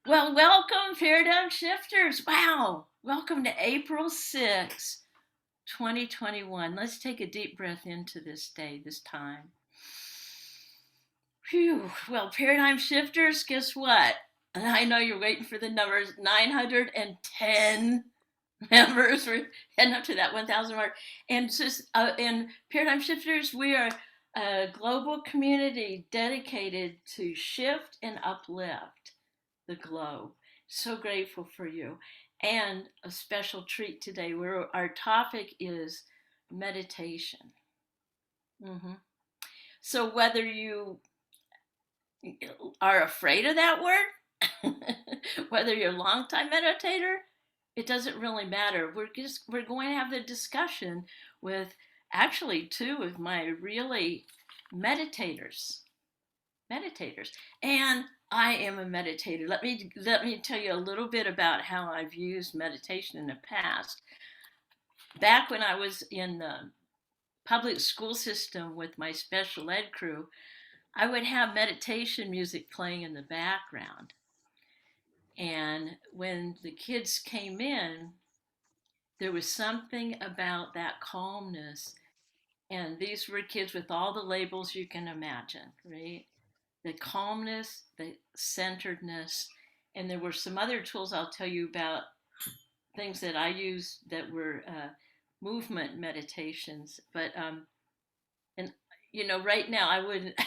Well, welcome, Paradigm Shifters. Wow. Welcome to April 6th, 2021. Let's take a deep breath into this day, this time. Phew. Well, Paradigm Shifters, guess what? I know you're waiting for the numbers 910 members. We're heading up to that 1,000 mark. And just in Paradigm Shifters, we are a global community dedicated to shift and uplift the globe. So grateful for you. And a special treat today where our topic is meditation. Mm-hmm. So whether you are afraid of that word, whether you're a longtime meditator, it doesn't really matter. We're going to have the discussion with actually two of my really meditators meditators. And I am a meditator. Let me tell you a little bit about how I've used meditation in the past. Back when I was in the public school system with my special ed crew, I would have meditation music playing in the background. And when the kids came in, there was something about that calmness. And these were kids with all the labels you can imagine, right? The calmness, the centeredness, and there were some other tools I'll tell you about, things that I used that were movement meditations. But and right now I wouldn't,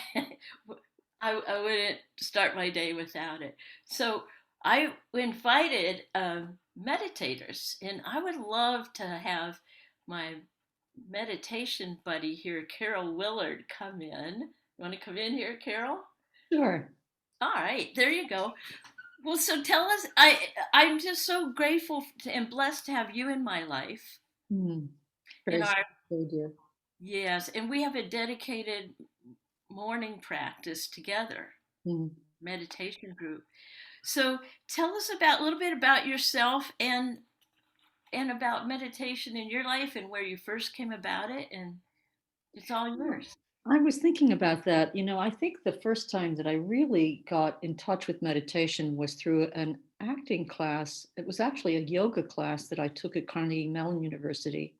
I wouldn't start my day without it. So I invited meditators, and I would love to have my meditation buddy here, Carol Willard, come in. You want to come in here, Carol? Sure. All right, there you go. Well, so tell us. I'm just so grateful and blessed to have you in my life. Mm, In very, our very dear. Yes, and we have a dedicated morning practice together, Mm. meditation group. So tell us about a little bit about yourself and about meditation in your life and where you first came about it, and it's all Oh, yours. I was thinking about that. I think the first time that I really got in touch with meditation was through an acting class. It was actually a yoga class that I took at Carnegie Mellon University.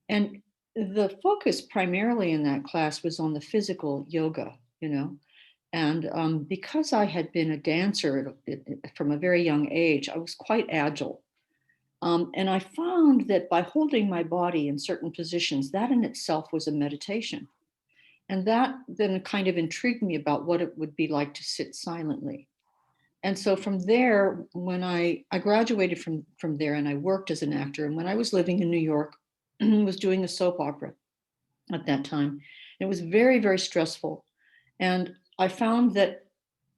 And the focus primarily in that class was on the physical yoga. And because I had been a dancer from a very young age, I was quite agile. And I found that by holding my body in certain positions, that in itself was a meditation. And that then kind of intrigued me about what it would be like to sit silently. And so from there, when I graduated from there and I worked as an actor, and when I was living in New York, was doing a soap opera at that time. It was very, very stressful. And I found that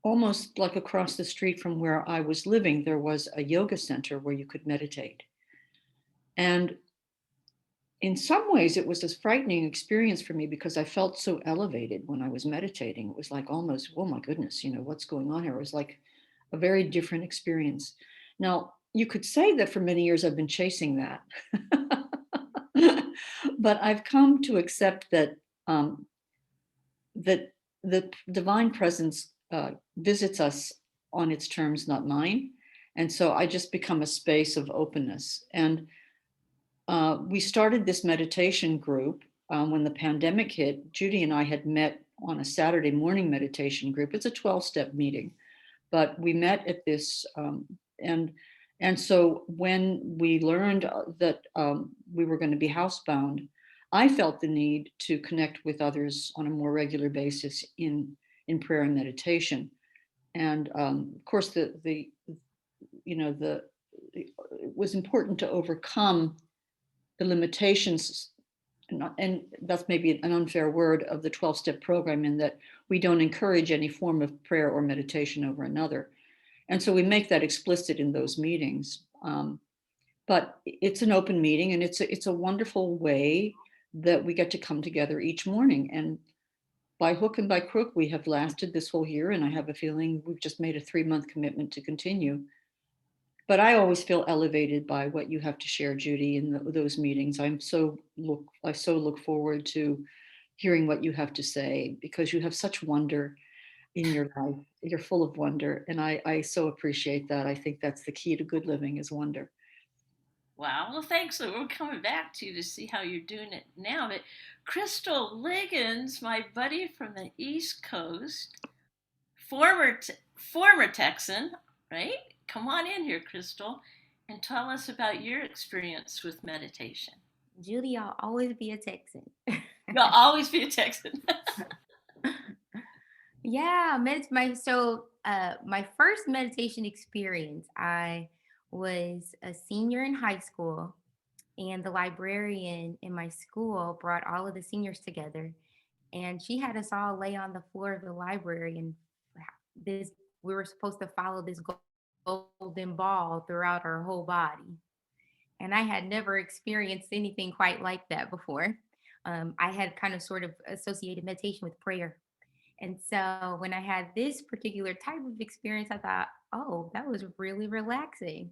almost like across the street from where I was living, there was a yoga center where you could meditate. And in some ways, it was a frightening experience for me because I felt so elevated when I was meditating. It was like almost, oh my goodness, what's going on here? It was like a very different experience. Now, you could say that for many years I've been chasing that. But I've come to accept that the divine presence visits us on its terms, not mine. And so I just become a space of openness. And we started this meditation group when the pandemic hit. Judy and I had met on a Saturday morning meditation group. It's a 12-step meeting, but we met at this and so when we learned that we were going to be housebound, I felt the need to connect with others on a more regular basis in prayer and meditation. And of course, the you know the it was important to overcome the limitations, and that's maybe an unfair word, of the 12-step program, in that we don't encourage any form of prayer or meditation over another. And so we make that explicit in those meetings. But it's an open meeting, and it's a wonderful way that we get to come together each morning. And by hook and by crook, we have lasted this whole year, and I have a feeling we've just made a 3-month commitment to continue. But I always feel elevated by what you have to share, Judy, in those meetings. I so look forward to hearing what you have to say, because you have such wonder. in your life. You're full of wonder. And I so appreciate that. I think that's the key to good living is wonder. Wow. Well, thanks. So we're coming back to you to see how you're doing it now. But Krystle Liggins, my buddy from the East Coast, former Texan, right? Come on in here, Krystle, and tell us about your experience with meditation. Judy, I'll always be a Texan. You'll always be a Texan. Yeah, my first meditation experience, I was a senior in high school, and the librarian in my school brought all of the seniors together, and she had us all lay on the floor of the library, and this we were supposed to follow this golden ball throughout our whole body. And I had never experienced anything quite like that before. I had kind of sort of associated meditation with prayer. And so when I had this particular type of experience, I thought, oh, that was really relaxing.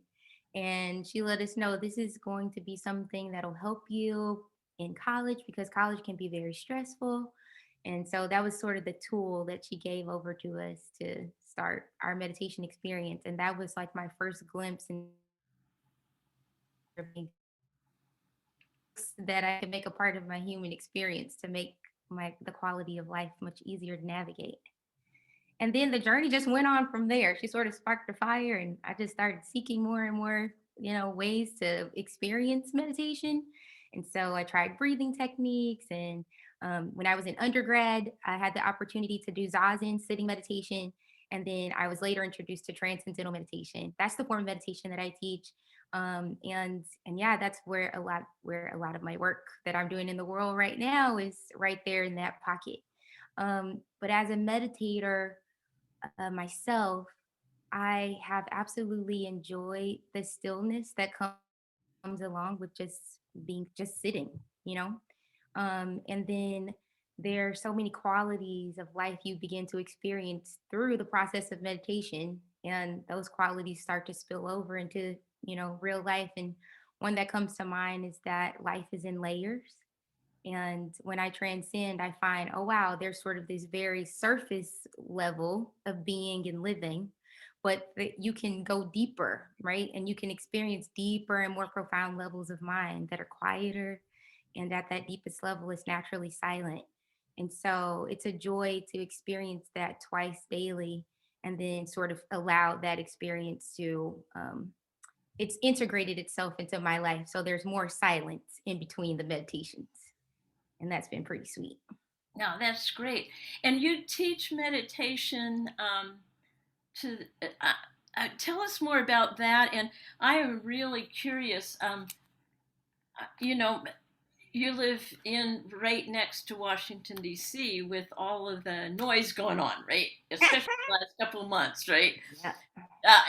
And she let us know this is going to be something that'll help you in college because college can be very stressful. And so that was sort of the tool that she gave over to us to start our meditation experience. And that was like my first glimpse in that I can make a part of my human experience to make the quality of life much easier to navigate. And then the journey just went on from there. She sort of sparked a fire, and I just started seeking more and more, ways to experience meditation. And so I tried breathing techniques. And when I was in undergrad, I had the opportunity to do zazen, sitting meditation. And then I was later introduced to transcendental meditation. That's the form of meditation that I teach. And yeah, that's where a lot of my work that I'm doing in the world right now is right there in that pocket. But as a meditator, myself, I have absolutely enjoyed the stillness that comes along with just sitting, you know? And then there are so many qualities of life you begin to experience through the process of meditation. And those qualities start to spill over into, real life. And one that comes to mind is that life is in layers. And when I transcend, I find, oh, wow, there's sort of this very surface level of being and living, but that you can go deeper, right? And you can experience deeper and more profound levels of mind that are quieter. And at that deepest level, is naturally silent. And so it's a joy to experience that twice daily and then sort of allow that experience to, it's integrated itself into my life. So there's more silence in between the meditations, and that's been pretty sweet. No, that's great. And you teach meditation to tell us more about that. And I am really curious. You know, you live in right next to Washington D.C. with all of the noise going on, right? Especially the last couple of months, right? Yeah.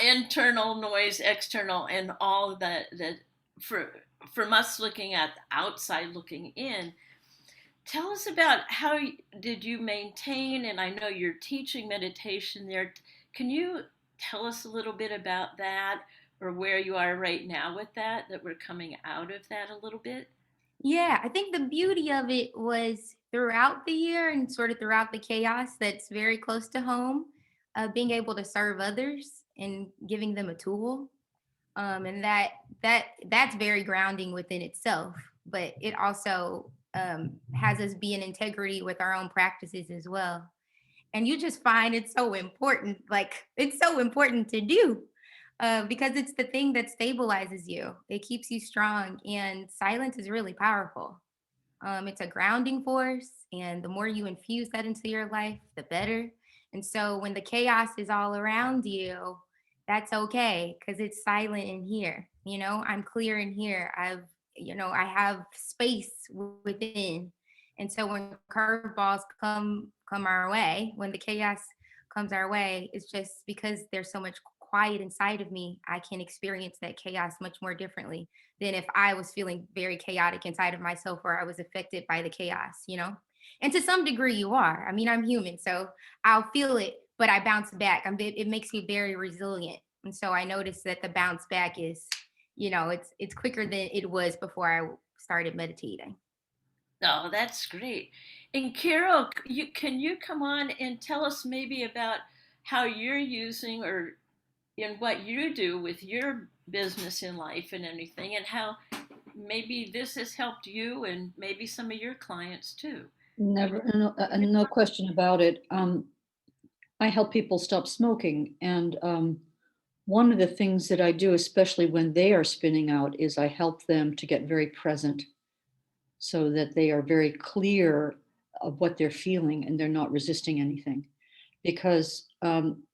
Internal noise, external, and all of the for from us looking at the outside looking in. Tell us about how did you maintain, and I know you're teaching meditation there. Can you tell us a little bit about that or where you are right now with that we're coming out of that a little bit? Yeah, I think the beauty of it was throughout the year and sort of throughout the chaos that's very close to home, being able to serve others and giving them a tool. And that's very grounding within itself, but it also has us be in integrity with our own practices as well. And you just find it's so important, like it's so important to do, because it's the thing that stabilizes you. It keeps you strong, and silence is really powerful. It's a grounding force, and the more you infuse that into your life, the better. And so when the chaos is all around you, that's okay because it's silent in here. I'm clear in here. I have space within. And so when curveballs come our way, when the chaos comes our way, it's just because there's so much quiet inside of me. I can experience that chaos much more differently than if I was feeling very chaotic inside of myself or I was affected by the chaos. And to some degree, you are. I mean, I'm human, so I'll feel it, but I bounce back. It makes me very resilient. And so I noticed that the bounce back is, it's quicker than it was before I started meditating. Oh, that's great. And Carol, can you come on and tell us maybe about how you're using or in what you do with your business in life and anything, and how maybe this has helped you and maybe some of your clients too. Never, no, no question about it. I help people stop smoking. And one of the things that I do, especially when they are spinning out, is I help them to get very present so that they are very clear of what they're feeling and they're not resisting anything. Because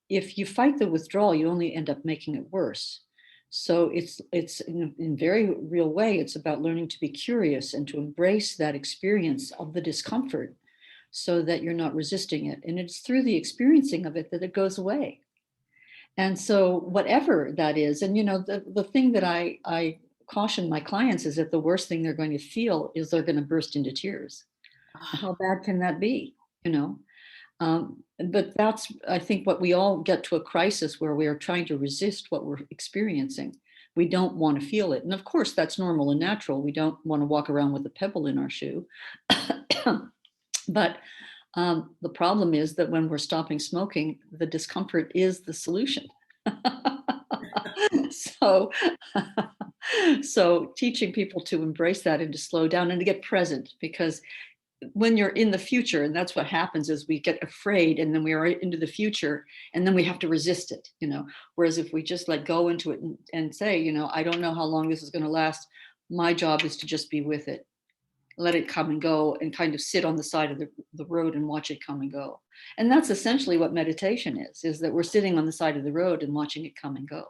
if you fight the withdrawal, you only end up making it worse. So it's in a very real way, it's about learning to be curious and to embrace that experience of the discomfort so that you're not resisting it. And it's through the experiencing of it that it goes away. And so whatever that is, and the thing that I caution my clients is that the worst thing they're going to feel is they're going to burst into tears. Ah, How bad can that be? But that's, I think, what we all get to a crisis where we are trying to resist what we're experiencing. We don't want to feel it. And of course, that's normal and natural. We don't want to walk around with a pebble in our shoe. But the problem is that when we're stopping smoking, the discomfort is the solution. so, so teaching people to embrace that and to slow down and to get present, because when you're in the future, and that's what happens, is we get afraid and then we are into the future and then we have to resist it. Whereas if we just let go into it and say, I don't know how long this is going to last. My job is to just be with it, let it come and go, and kind of sit on the side of the road and watch it come and go. And that's essentially what meditation is that we're sitting on the side of the road and watching it come and go.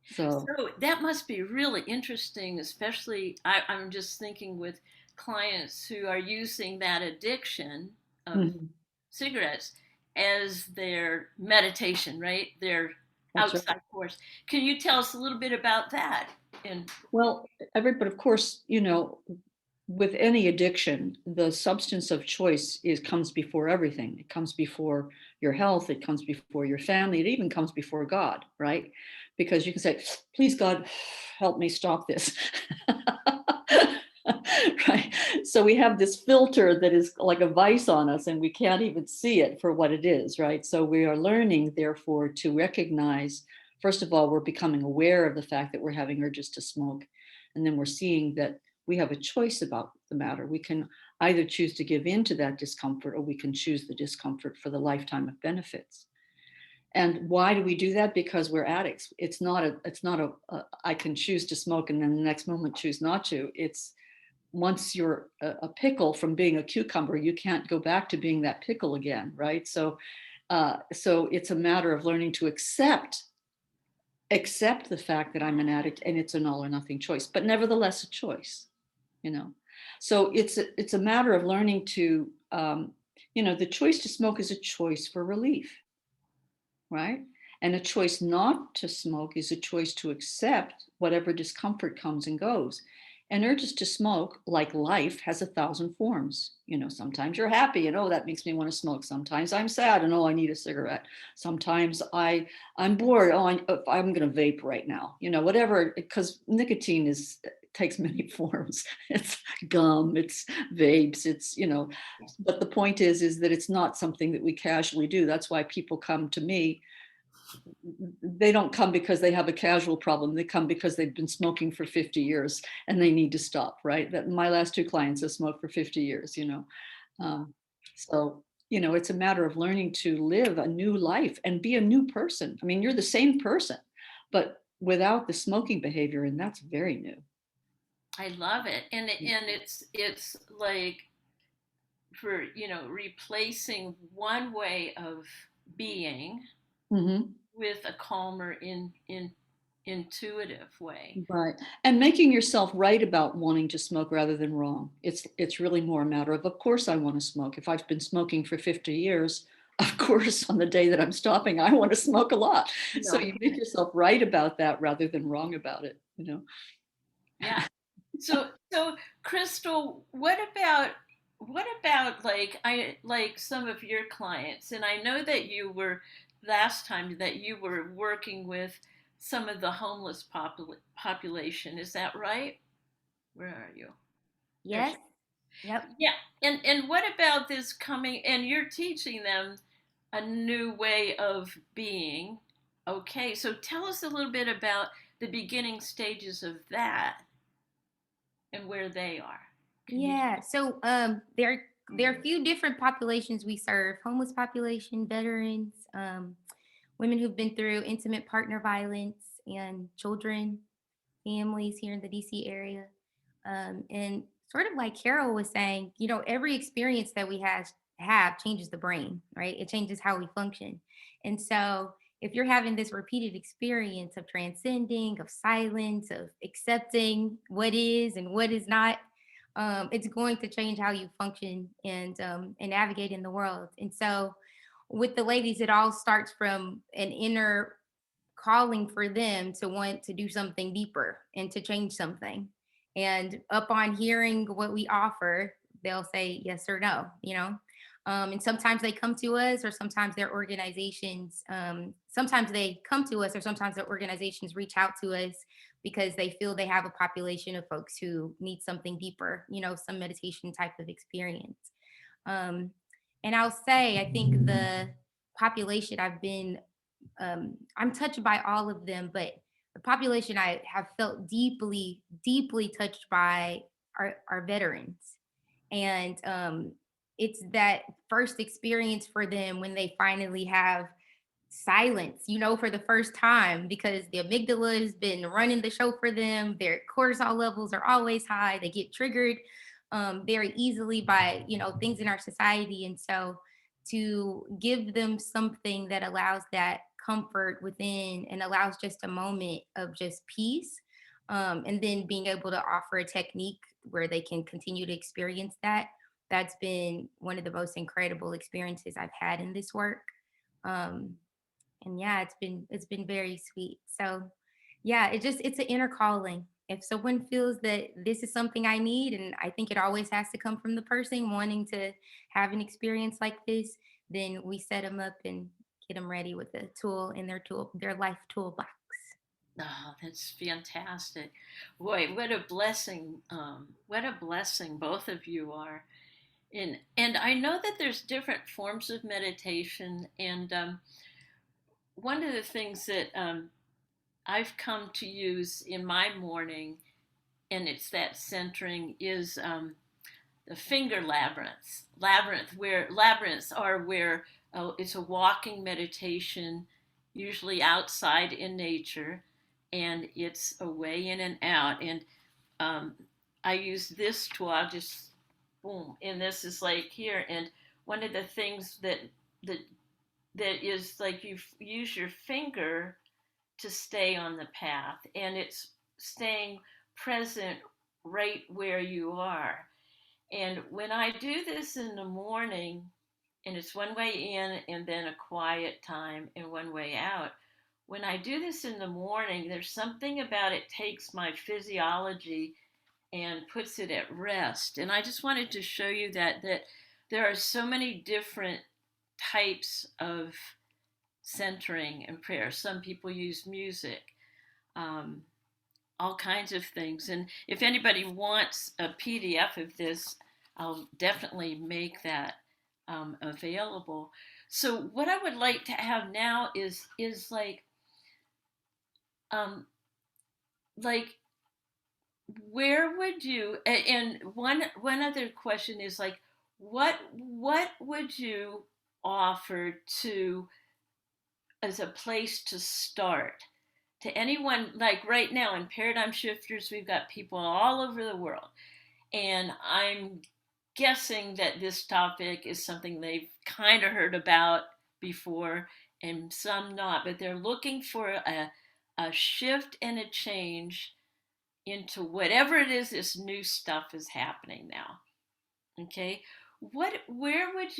So so that must be really interesting, especially I'm just thinking with clients who are using that addiction of mhm, cigarettes as their meditation, right? Their that's right. outside force. Can you tell us a little bit about that? And Well, but of course, with any addiction, the substance of choice comes before everything. It comes before your health, it comes before your family, it even comes before God, right? Because you can say, please God, help me stop this. Right. So we have this filter that is like a vice on us and we can't even see it for what it is, right? So we are learning, therefore, to recognize, first of all, we're becoming aware of the fact that we're having urges to smoke. And then we're seeing that we have a choice about the matter. We can either choose to give in to that discomfort or we can choose the discomfort for the lifetime of benefits. And why do we do that? Because we're addicts. It's not a I can choose to smoke and then the next moment choose not to. It's once you're a pickle from being a cucumber, you can't go back to being that pickle again, right? So it's a matter of learning to accept the fact that I'm an addict and it's an all or nothing choice, but nevertheless a choice, you know. So it's a matter of learning to, the choice to smoke is a choice for relief, right? And a choice not to smoke is a choice to accept whatever discomfort comes and goes. And urges to smoke, like life, has 1,000 forms. Sometimes you're happy and, oh, that makes me want to smoke. Sometimes I'm sad and, oh, I need a cigarette. Sometimes I'm bored. Oh, I'm going to vape right now. Whatever, because nicotine takes many forms. It's gum, it's vapes, but the point is that it's not something that we casually do. That's why people come to me. They don't come because they have a casual problem. They come because they've been smoking for 50 years and they need to stop, right? That my last two clients have smoked for 50 years. Um, so, it's a matter of learning to live a new life and be a new person. I mean, you're the same person, but without the smoking behavior, and that's very new. I love it. And it's like for, replacing one way of being Mhm. with a calmer in intuitive way. Right. And making yourself right about wanting to smoke rather than wrong. It's really more a matter of course I want to smoke. If I've been smoking for 50 years, of course on the day that I'm stopping, I want to smoke a lot. So No you make kidding. yourself right about that rather than wrong about it. Yeah. So Krystle, what about like some of your clients? And I know that you were last time that you were working with some of the homeless population. Is that right? Where are you? There's Yes. Yep. Yeah. And what about this coming, and you're teaching them a new way of being. Okay, so tell us a little bit about the beginning stages of that and where they are. Can you? Yeah. So there are a few different populations we serve: homeless population, veterans, women who've been through intimate partner violence, and children, families here in the DC area. And sort of like Carol was saying, every experience that we have changes the brain, right? It changes how we function. And so if you're having this repeated experience of transcending, of silence, of accepting what is and what is not, it's going to change how you function and navigate in the world. And so with the ladies, it all starts from an inner calling for them to want to do something deeper and to change something. And upon hearing what we offer, they'll say yes or no. And sometimes they come to us, or sometimes their organizations, sometimes they come to us, or sometimes their organizations reach out to us because they feel they have a population of folks who need something deeper, some meditation type of experience. Um, and I'll say, I think the population I'm touched by all of them, but the population I have felt deeply, deeply touched by are veterans. And it's that first experience for them when they finally have silence, for the first time, because the amygdala has been running the show for them. Their cortisol levels are always high. They get triggered very easily by, things in our society. And so to give them something that allows that comfort within and allows just a moment of just peace, and then being able to offer a technique where they can continue to experience that, that's been one of the most incredible experiences I've had in this work. Um, and yeah, it's been very sweet. So yeah, it's an inner calling. If someone feels that this is something I need, and I think it always has to come from the person wanting to have an experience like this, then we set them up and get them ready with the tool in their life toolbox. Oh, that's fantastic. Boy, what a blessing. What a blessing both of you are. And I know that there's different forms of meditation. And one of the things that I've come to use in my morning, and it's that centering, is the finger labyrinths. Labyrinths are where it's a walking meditation, usually outside in nature, and it's a way in and out. And um, I use this tool. I'll just boom, and this is like here. And one of the things that that is like you use your finger to stay on the path, and it's staying present right where you are. And when I do this in the morning, and it's one way in and then a quiet time and one way out, when I do this in the morning, there's something about it takes my physiology and puts it at rest. And I just wanted to show you that there are so many different types of centering and prayer. Some people use music, um, all kinds of things. And if anybody wants a PDF of this, I'll definitely make that available. So what I would like to have now is um, like where would you, and one other question is like what would you offer to as a place to start to anyone, like right now in Paradigm Shifters we've got people all over the world, and I'm guessing that this topic is something they've kind of heard about before and some not, but they're looking for a shift and a change into whatever it is this new stuff is happening now. Okay, what would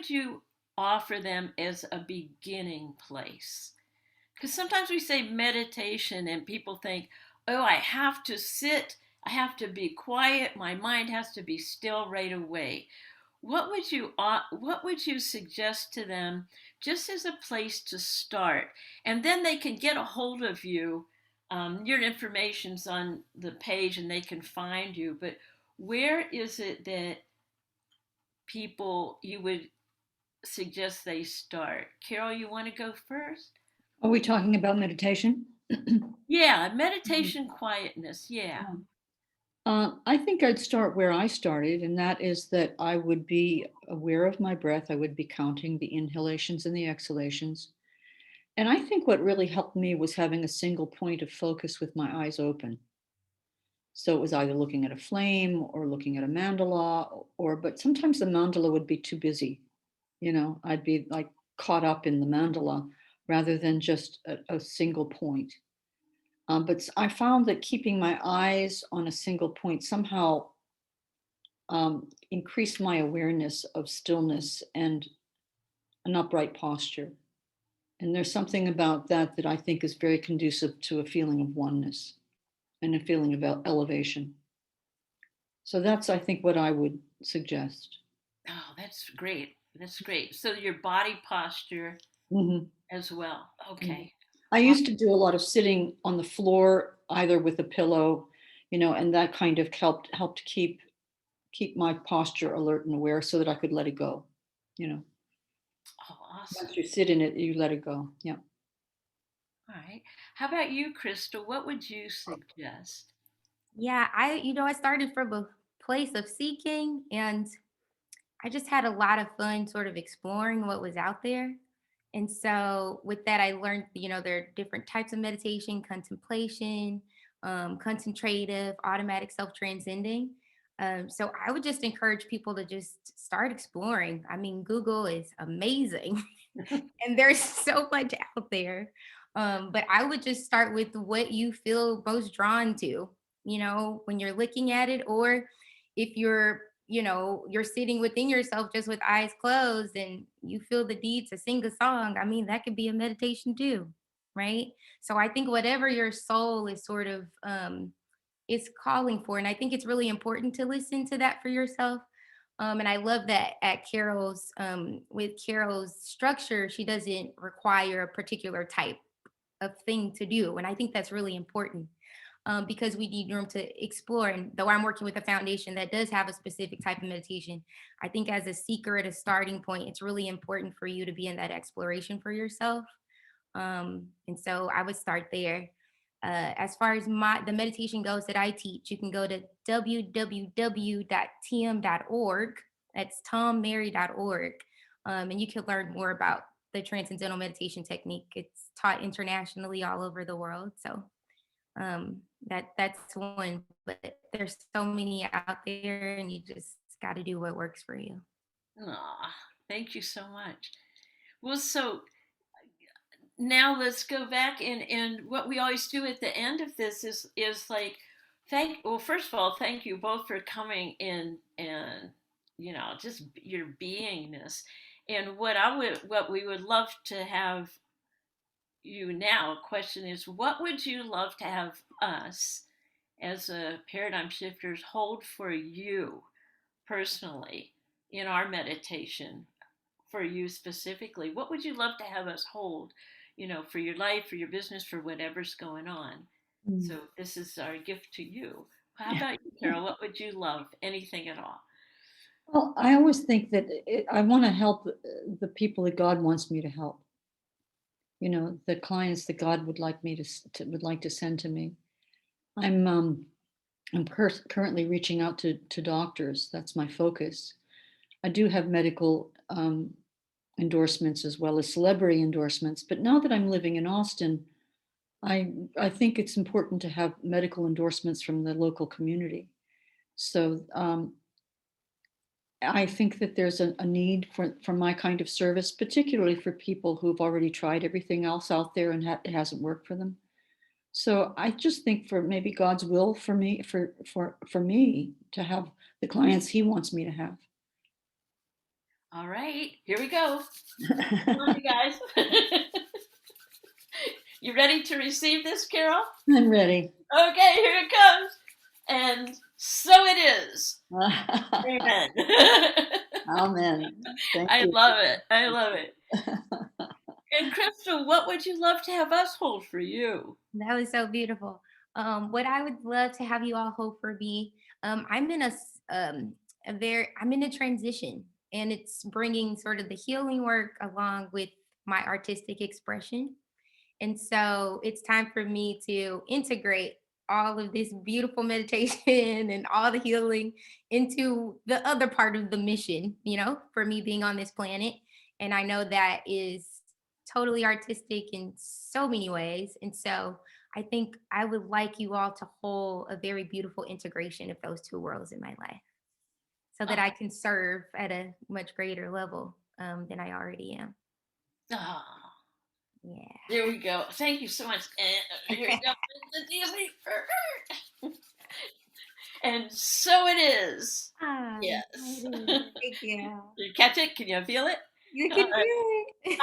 you offer them as a beginning place? Because sometimes we say meditation and people think, oh, I have to sit, I have to be quiet, my mind has to be still right away. What would you suggest to them just as a place to start? And then they can get a hold of you. Your information's on the page and they can find you. But where is it that people you would suggest they start? Carol, you want to go first? Are we talking about meditation? Yeah, meditation, quietness. Yeah. I think I'd start where I started, and that is that I would be aware of my breath. I would be counting the inhalations and the exhalations. And I think what really helped me was having a single point of focus with my eyes open. So it was either looking at a flame or looking at a mandala, but sometimes the mandala would be too busy. I'd be like caught up in the mandala rather than just a single point. But I found that keeping my eyes on a single point somehow increased my awareness of stillness and an upright posture. And there's something about that that I think is very conducive to a feeling of oneness and a feeling of elevation. So that's, I think, what I would suggest. Oh, that's great. That's great. So your body posture Mhm. as well. Okay. I used to do a lot of sitting on the floor, either with a pillow, and that kind of helped keep my posture alert and aware so that I could let it go. You know, Oh, awesome. once you sit in it, you let it go. Yeah. All right. How about you, Krystle? What would you suggest? Yeah, I started from a place of seeking, and I just had a lot of fun sort of exploring what was out there. And so with that, I learned, there are different types of meditation: contemplation, concentrative, automatic, self-transcending. So I would just encourage people to just start exploring. I mean, Google is amazing and there's so much out there. But I would just start with what you feel most drawn to, when you're looking at it, or if you're sitting within yourself just with eyes closed and you feel the need to sing a song. I mean, that could be a meditation too, right? So I think whatever your soul is sort of is calling for, and I think it's really important to listen to that for yourself. And I love that at Carol's, with Carol's structure, she doesn't require a particular type of thing to do. And I think that's really important, because we need room to explore. And though I'm working with a foundation that does have a specific type of meditation, I think as a seeker at a starting point, it's really important for you to be in that exploration for yourself. And so I would start there. As far as the meditation goes that I teach, you can go to www.tm.org. That's tommary.org. And you can learn more about the transcendental meditation technique. It's taught internationally all over the world. So that's one, but there's so many out there, and you just got to do what works for you. Aw, thank you so much. Well, so now let's go back and what we always do at the end of this is like first of all, thank you both for coming in and just your beingness. And what we would love to have you now question is, what would you love to have us as a paradigm shifters hold for you personally in our meditation, for you specifically? What would you love to have us hold, for your life, for your business, for whatever's going on? Mm. So this is our gift to you. How about you, Carol? What would you love? Anything at all? Well, I always think that I want to help the people that God wants me to help. The clients that God would like me would like to send to me. I'm currently reaching out to doctors. That's my focus. I do have medical endorsements as well as celebrity endorsements. But now that I'm living in Austin, I think it's important to have medical endorsements from the local community. So I think that there's a need for my kind of service, particularly for people who've already tried everything else out there and it hasn't worked for them. So I just think for maybe God's will for me, for me to have the clients He wants me to have. All right, here we go. Come on, you guys. You ready to receive this, Carol? I'm ready. Okay, here it comes. And so it is. Amen. Amen. Thank I you. love it. I love it. And Krystle, what would you love to have us hold for you? That was so beautiful. What I would love to have you all hold for me I'm in I'm in a transition, and it's bringing sort of the healing work along with my artistic expression. And so it's time for me to integrate all of this beautiful meditation and all the healing into the other part of the mission, for me being on this planet. And I know that is totally artistic in so many ways. And so I think I would like you all to hold a very beautiful integration of those two worlds in my life so that I can serve at a much greater level than I already am. Oh, Yeah. there we go. Thank you so much. Here we go. And so it is. Ah, Yes. thank you. You catch it? Can you feel it? You All can right. do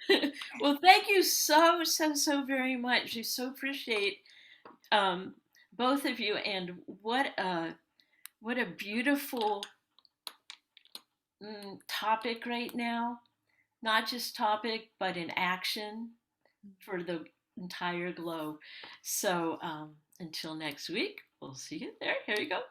it. Well, thank you so, so, so very much. I so appreciate both of you, and what a beautiful topic right now. Not just topic, but in action for the entire globe. So until next week, we'll see you there. Here you go.